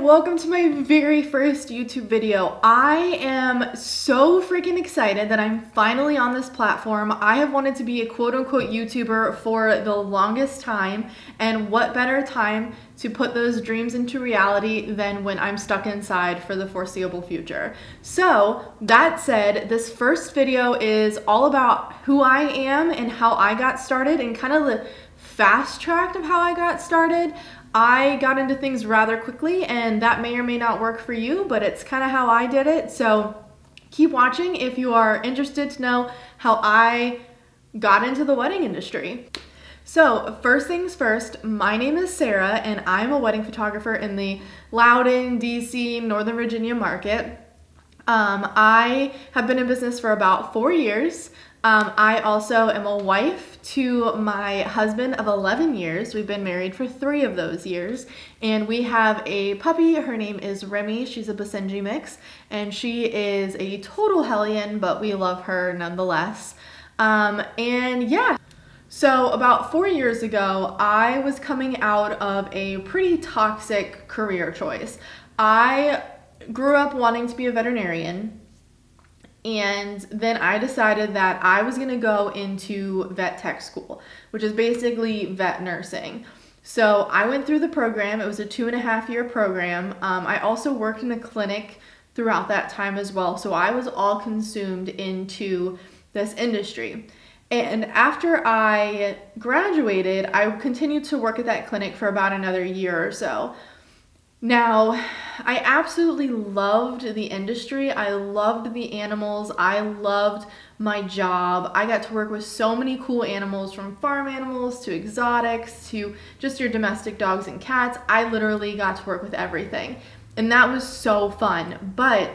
and welcome to my very first YouTube video. I am so freaking excited that I'm finally on this platform. I have wanted to be a quote-unquote YouTuber for the longest time, and what better time to put those dreams into reality than when I'm stuck inside for the foreseeable future. So that said, this first video is all about who I am and how I got started and kind of the fast track of how I got started. I got into things rather quickly, and that may or may not work for you, but it's kind of how I did it. So keep watching if you are interested to know how I got into the wedding industry. So first things first, my name is Sarah, and I'm a wedding photographer in the Loudoun, DC, Northern Virginia market. I have been in business for about 4 years. I also am a wife to my husband of 11 years. We've been married for 3 of those years, and we have a puppy. Her name is Remy. She's a Basenji mix, and she is a total hellion, but we love her nonetheless. And yeah, so about 4 years ago, I was coming out of a pretty toxic career choice. I grew up wanting to be a veterinarian. And then I decided that I was gonna go into vet tech school, which is basically vet nursing. So I went through the program. It was a 2.5-year program. I also worked in a clinic throughout that time as well. So I was all consumed into this industry. And after I graduated, I continued to work at that clinic for about another year or so. Now, I absolutely loved the industry. I loved the animals. I loved my job. I got to work with so many cool animals, from farm animals to exotics to just your domestic dogs and cats. I literally got to work with everything, and that was so fun. But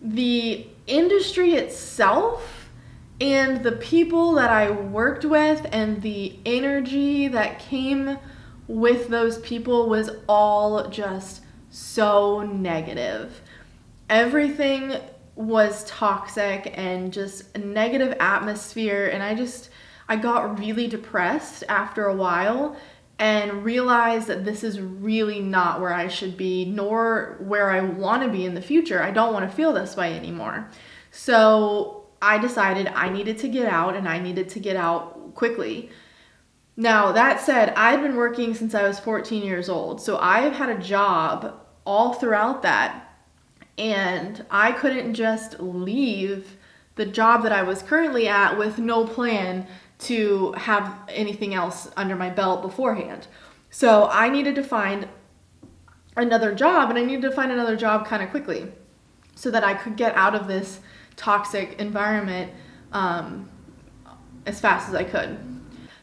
the industry itself and the people that I worked with and the energy that came with those people was all just so negative. Everything was toxic and just a negative atmosphere, and I got really depressed after a while and realized that this is really not where I should be, nor where I want to be in the future. I don't want to feel this way anymore. So I decided I needed to get out, and I needed to get out quickly. Now, that said, I'd been working since I was 14 years old, so I've had a job all throughout that, and I couldn't just leave the job that I was currently at with no plan to have anything else under my belt beforehand. So I needed to find another job, and I needed to find another job kind of quickly so that I could get out of this toxic environment as fast as I could.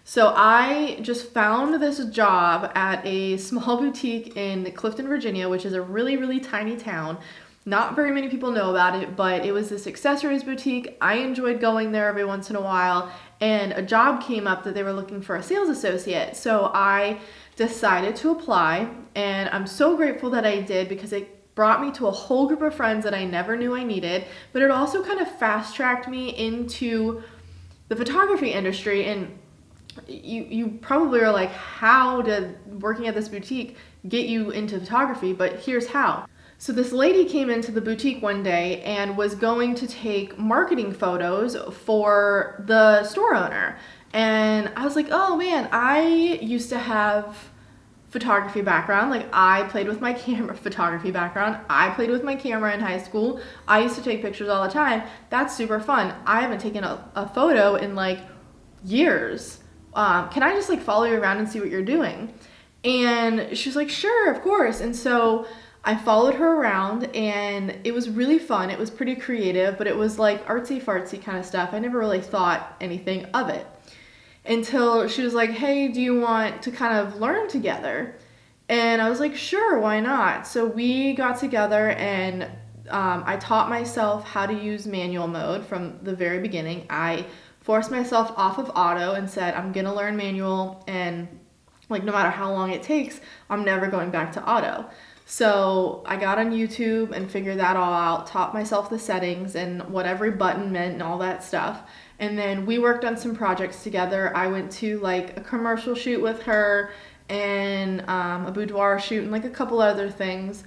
So I just found this job at a small boutique in Clifton, Virginia, which is a really, really tiny town. Not very many people know about it, but it was this accessories boutique. I enjoyed going there every once in a while, and a job came up that they were looking for a sales associate. So I decided to apply, and I'm so grateful that I did, because it brought me to a whole group of friends that I never knew I needed, but it also kind of fast-tracked me into the photography industry. And you probably are like, how did working at this boutique get you into photography? But here's how. So this lady came into the boutique one day and was going to take marketing photos for the store owner. And I was like, oh man, I used to have photography background. Like, I played with my camera, photography background. I played with my camera in high school. I used to take pictures all the time. That's super fun. I haven't taken a photo in like years. Can I just like follow you around and see what you're doing? And she was like, sure, of course. And so I followed her around, and it was really fun. It was pretty creative, but it was like artsy fartsy kind of stuff. I never really thought anything of it until she was like, hey, do you want to kind of learn together? And I was like, sure, why not? So we got together, and I taught myself how to use manual mode from the very beginning. I forced myself off of auto and said, I'm gonna learn manual, and like, no matter how long it takes, I'm never going back to auto. So I got on YouTube and figured that all out, taught myself the settings and what every button meant and all that stuff. And then we worked on some projects together. I went to like a commercial shoot with her, and a boudoir shoot and like a couple other things.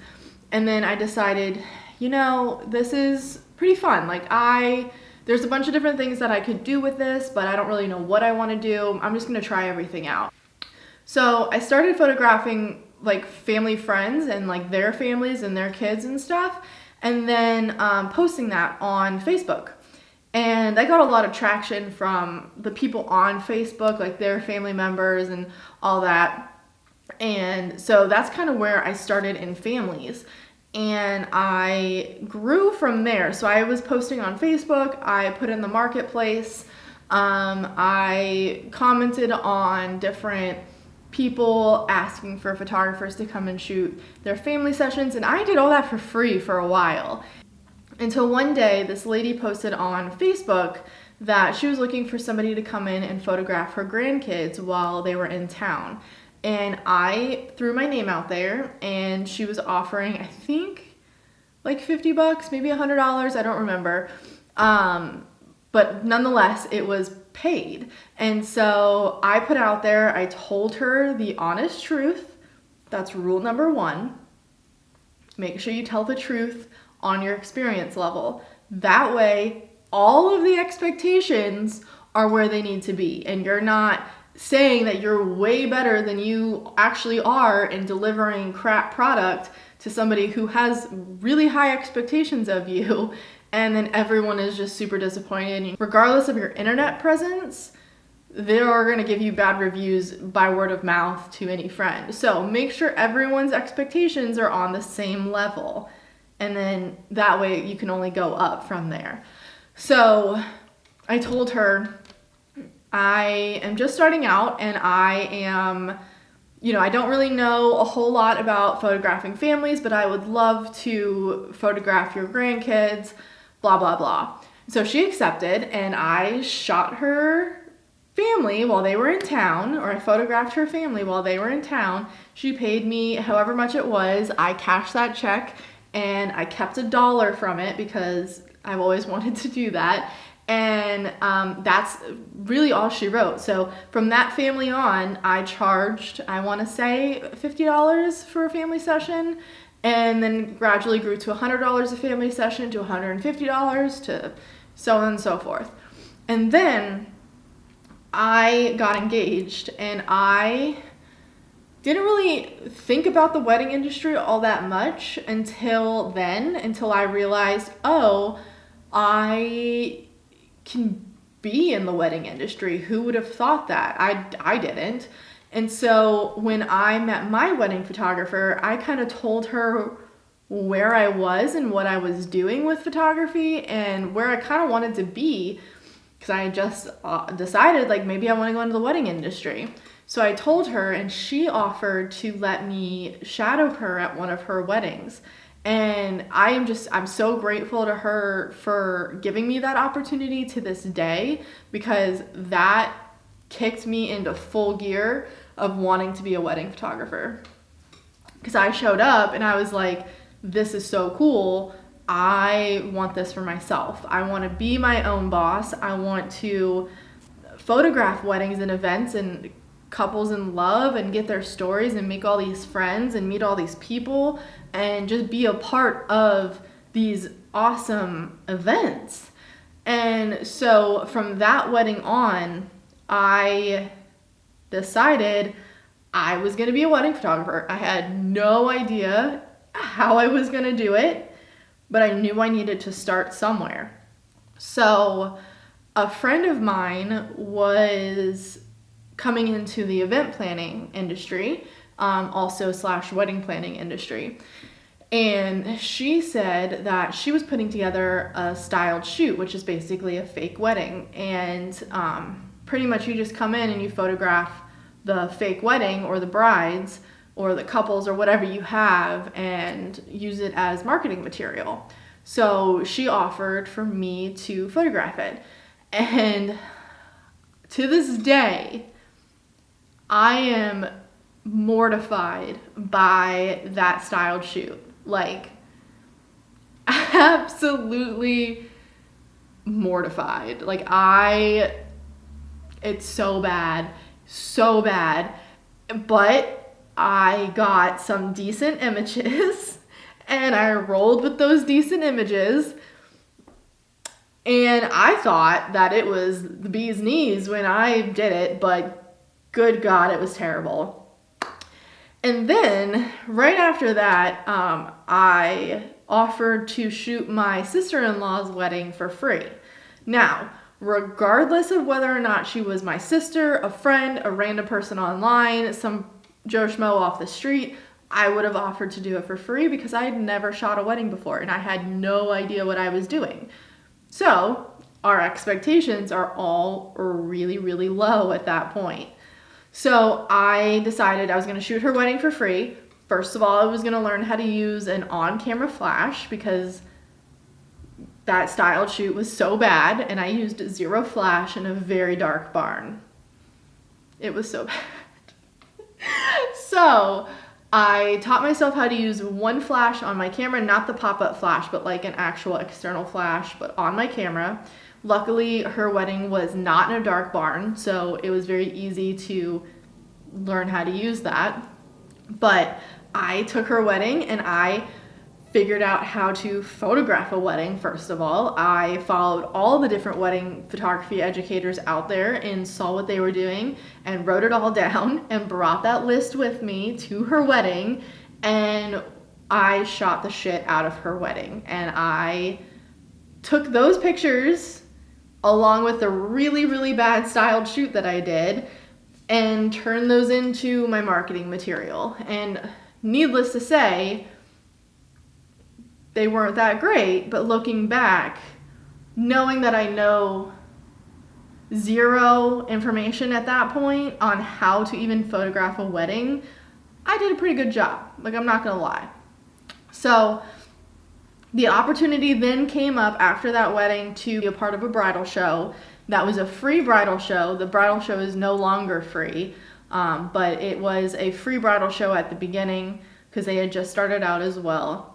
And then I decided, this is pretty fun. Like there's a bunch of different things that I could do with this, but I don't really know what I want to do. I'm just going to try everything out. So I started photographing like family friends and like their families and their kids and stuff, and then posting that on Facebook. And I got a lot of traction from the people on Facebook, like their family members and all that. And so that's kind of where I started in families. And I grew from there. So I was posting on Facebook, I put in the marketplace, I commented on different people asking for photographers to come and shoot their family sessions, and I did all that for free for a while. Until one day, this lady posted on Facebook that she was looking for somebody to come in and photograph her grandkids while they were in town. And I threw my name out there, and she was offering, I think, like $50, maybe $100, I don't remember. But nonetheless, it was paid. And so I put out there, I told her the honest truth. That's rule number 1. Make sure you tell the truth on your experience level. That way, all of the expectations are where they need to be, and you're not saying that you're way better than you actually are in delivering crap product to somebody who has really high expectations of you, and then everyone is just super disappointed. Regardless of your internet presence, they are going to give you bad reviews by word of mouth to any friend. So make sure everyone's expectations are on the same level, and then that way you can only go up from there. So I told her, I am just starting out, and I am, I don't really know a whole lot about photographing families, but I would love to photograph your grandkids, blah, blah, blah. So she accepted, and I shot her family while they were in town, or I photographed her family while they were in town. She paid me however much it was. I cashed that check, and I kept $1 from it because I've always wanted to do that. And that's really all she wrote. So from that family on, I charged, I want to say $50 for a family session, and then gradually grew to $100 a family session, to $150, to so on and so forth. And then I got engaged, and I didn't really think about the wedding industry all that much until I realized, I can be in the wedding industry. Who would have thought that? I didn't. And so when I met my wedding photographer, I kind of told her where I was and what I was doing with photography and where I kind of wanted to be, because I just decided like maybe I want to go into the wedding industry. So I told her, and she offered to let me shadow her at one of her weddings. And I'm so grateful to her for giving me that opportunity to this day, because that kicked me into full gear of wanting to be a wedding photographer. Because I showed up and I was like, this is so cool. I want this for myself. I want to be my own boss. I want to photograph weddings and events and couples in love and get their stories and make all these friends and meet all these people and just be a part of these awesome events. And so from that wedding on, I decided I was going to be a wedding photographer. I had no idea how I was going to do it, but I knew I needed to start somewhere. So a friend of mine was coming into the event planning industry, also / wedding planning industry. And she said that she was putting together a styled shoot, which is basically a fake wedding. And pretty much you just come in and you photograph the fake wedding or the brides or the couples or whatever you have and use it as marketing material. So she offered for me to photograph it. And to this day, I am mortified by that styled shoot. Like, absolutely mortified. Like, it's so bad. But I got some decent images and I rolled with those decent images. And I thought that it was the bee's knees when I did it, but good God, it was terrible. And then right after that, I offered to shoot my sister-in-law's wedding for free. Now, regardless of whether or not she was my sister, a friend, a random person online, some Joe Schmo off the street, I would have offered to do it for free because I had never shot a wedding before and I had no idea what I was doing. So our expectations are all really, really low at that point. So I decided I was going to shoot her wedding for free. First of all, I was going to learn how to use an on-camera flash because that styled shoot was so bad and I used zero flash in a very dark barn. It was so bad. So I taught myself how to use one flash on my camera, not the pop-up flash, but like an actual external flash, but on my camera. Luckily, her wedding was not in a dark barn, so it was very easy to learn how to use that. But I took her wedding and I figured out how to photograph a wedding, first of all. I followed all the different wedding photography educators out there and saw what they were doing and wrote it all down and brought that list with me to her wedding, and I shot the shit out of her wedding. And I took those pictures along with the really, really bad styled shoot that I did and turned those into my marketing material. And needless to say, they weren't that great, but looking back, knowing that I know zero information at that point on how to even photograph a wedding, I did a pretty good job. Like, I'm not gonna lie. So the opportunity then came up after that wedding to be a part of a bridal show. That was a free bridal show. The bridal show is no longer free, but it was a free bridal show at the beginning because they had just started out as well.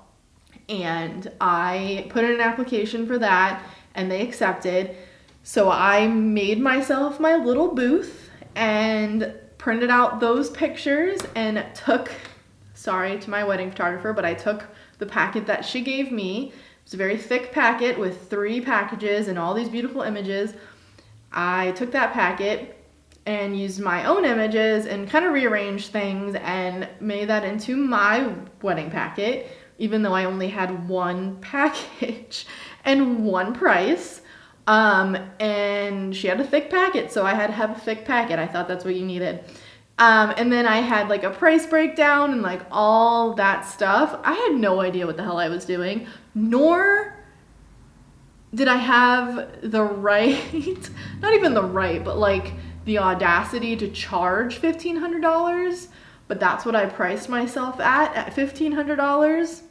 And I put in an application for that and they accepted. So I made myself my little booth and printed out those pictures and took, sorry to my wedding photographer, but I took the packet that she gave me. It was a very thick packet with 3 packages and all these beautiful images. I took that packet and used my own images and kind of rearranged things and made that into my wedding packet, even though I only had one package and one price. And she had a thick packet, so I had to have a thick packet. I thought that's what you needed. And then I had like a price breakdown and like all that stuff. I had no idea what the hell I was doing, nor did I have the right, not even the right, but like the audacity to charge $1,500. But that's what I priced myself at $1,500.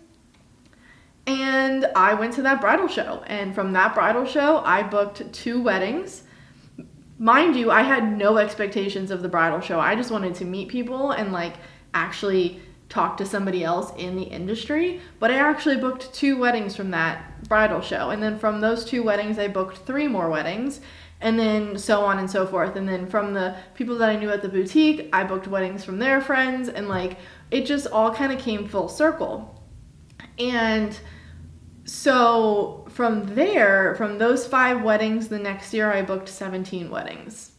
And I went to that bridal show. And from that bridal show, I booked 2 weddings. Mind you, I had no expectations of the bridal show. I just wanted to meet people and like actually talk to somebody else in the industry. But I actually booked 2 weddings from that bridal show. And then from those 2 weddings, I booked 3 more weddings. And then so on and so forth. And then from the people that I knew at the boutique, I booked weddings from their friends. And like, it just all kind of came full circle. And so from there, from those 5 weddings, the next year I booked 17 weddings.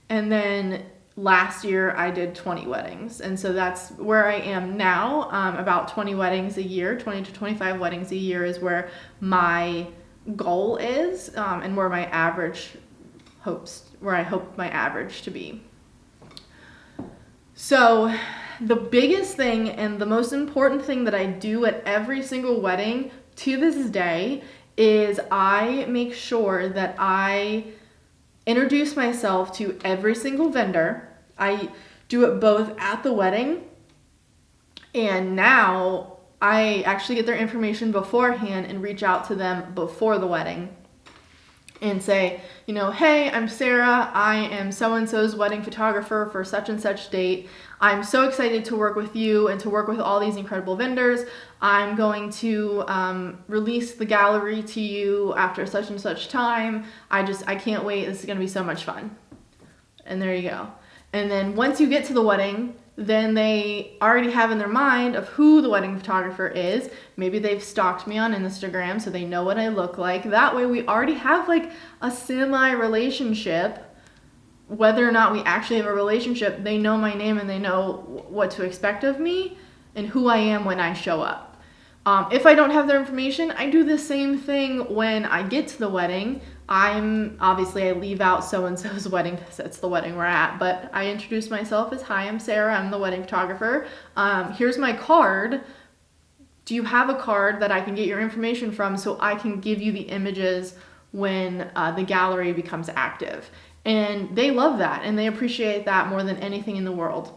And then last year I did 20 weddings. And so that's where I am now. About 20 weddings a year, 20 to 25 weddings a year is where my goal is, and where my average where I hope my average to be. So the biggest thing and the most important thing that I do at every single wedding to this day is I make sure that I introduce myself to every single vendor. I do it both at the wedding, and now I actually get their information beforehand and reach out to them before the wedding and say, you know, hey, I'm Sarah. I am so-and-so's wedding photographer for such and such date. I'm so excited to work with you and to work with all these incredible vendors. I'm going to release the gallery to you after such and such time. I can't wait. This is going to be so much fun. And there you go. And then once you get to the wedding, then they already have in their mind of who the wedding photographer is. Maybe they've stalked me on Instagram, so they know what I look like. That way we already have like a semi-relationship. Whether or not we actually have a relationship, they know my name and they know what to expect of me and who I am when I show up. If I don't have their information, I do the same thing when I get to the wedding. I leave out so-and-so's wedding because that's the wedding we're at, but I introduce myself as, hi, I'm Sarah, I'm the wedding photographer. Here's my card. Do you have a card that I can get your information from so I can give you the images when the gallery becomes active? And they love that and they appreciate that more than anything in the world.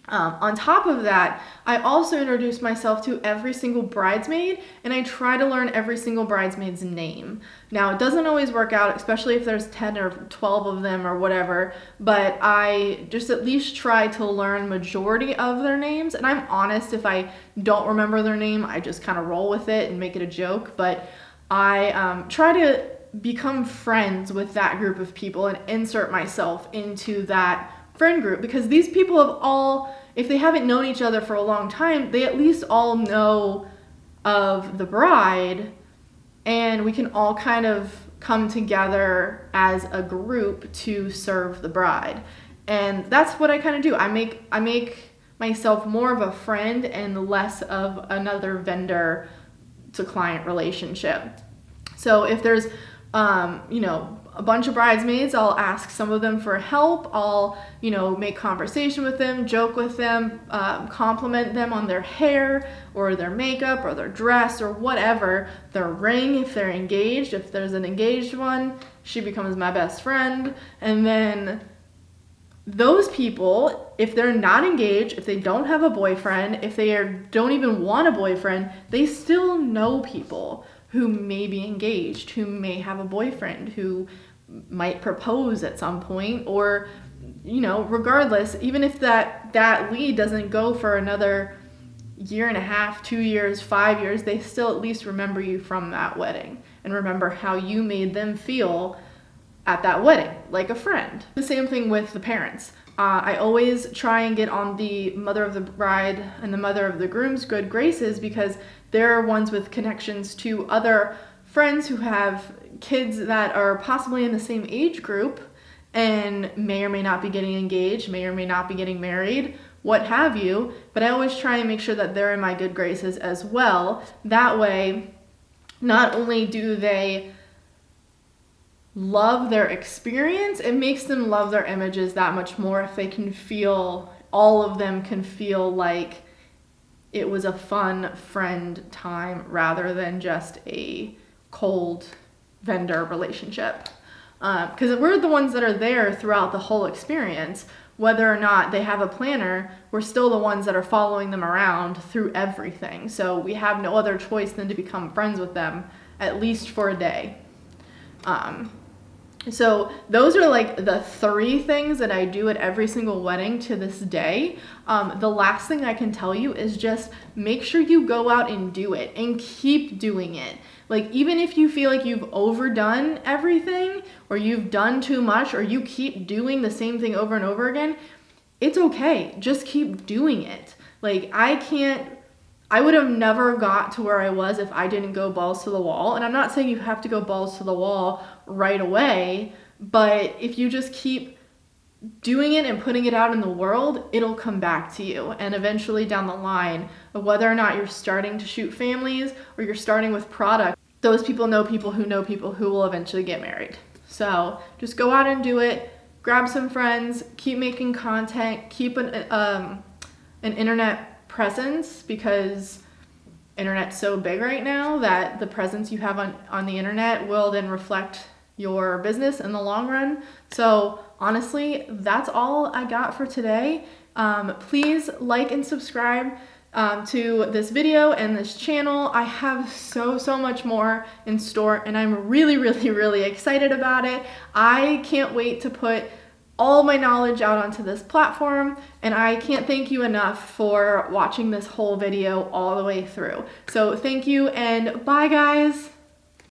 On top of that, I also introduce myself to every single bridesmaid and I try to learn every single bridesmaid's name. Now, it doesn't always work out, especially if there's 10 or 12 of them or whatever, but I just at least try to learn majority of their names. And I'm honest, if I don't remember their name, I just kind of roll with it and make it a joke. But I try to become friends with that group of people and insert myself into that friend group, because these people have all, if they haven't known each other for a long time, they at least all know of the bride, and we can all kind of come together as a group to serve the bride. And that's what I kind of do. I make myself more of a friend and less of another vendor to client relationship. So if there's a bunch of bridesmaids, I'll ask some of them for help. I'll, make conversation with them, joke with them, compliment them on their hair or their makeup or their dress or whatever, their ring if they're engaged. If there's an engaged one, she becomes my best friend. And then those people, if they're not engaged, if they don't have a boyfriend, if they don't even want a boyfriend, they still know people who may be engaged, who may have a boyfriend, who might propose at some point, or, regardless, even if that lead doesn't go for another year and a half, 2 years, 5 years, they still at least remember you from that wedding and remember how you made them feel at that wedding, like a friend. The same thing with the parents. I always try and get on the mother of the bride and the mother of the groom's good graces, because they're ones with connections to other friends who have kids that are possibly in the same age group and may or may not be getting engaged, may or may not be getting married, what have you. But I always try and make sure that they're in my good graces as well. That way, not only do they love their experience, it makes them love their images that much more if they can feel, all of them can feel like it was a fun friend time rather than just a cold vendor relationship. Because we're the ones that are there throughout the whole experience. Whether or not they have a planner, we're still the ones that are following them around through everything. So we have no other choice than to become friends with them, at least for a day. So those are like the 3 things that I do at every single wedding to this day. The last thing I can tell you is just make sure you go out and do it and keep doing it. Like, even if you feel like you've overdone everything or you've done too much or you keep doing the same thing over and over again, it's okay. Just keep doing it. Like, I would have never got to where I was if I didn't go balls to the wall. And I'm not saying you have to go balls to the wall right away, but if you just keep doing it and putting it out in the world, it'll come back to you. And eventually down the line, whether or not you're starting to shoot families or you're starting with product, those people know people who will eventually get married. So just go out and do it. Grab some friends, keep making content, keep an internet presence, because internet's so big right now that the presence you have on the internet will then reflect your business in the long run. So honestly, that's all I got for today. Please like and subscribe to this video and this channel. I have so much more in store and I'm really excited about it. I can't wait to put all my knowledge out onto this platform, and I can't thank you enough for watching this whole video all the way through. So thank you and bye guys.